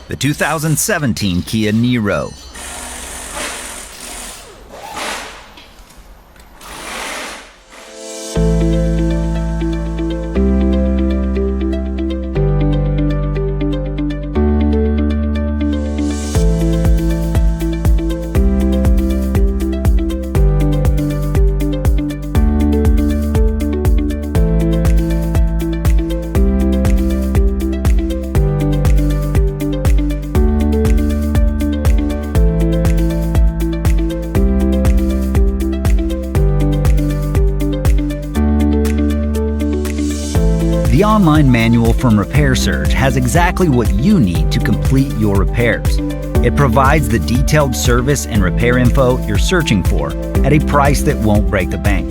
the 2017 Kia Niro. The online manual from Repair Surge has exactly what you need to complete your repairs. It provides the detailed service and repair info you're searching for at a price that won't break the bank.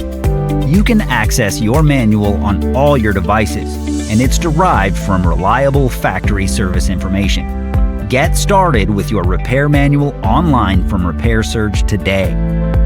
You can access your manual on all your devices, and it's derived from reliable factory service information. Get started with your repair manual online from Repair Surge today.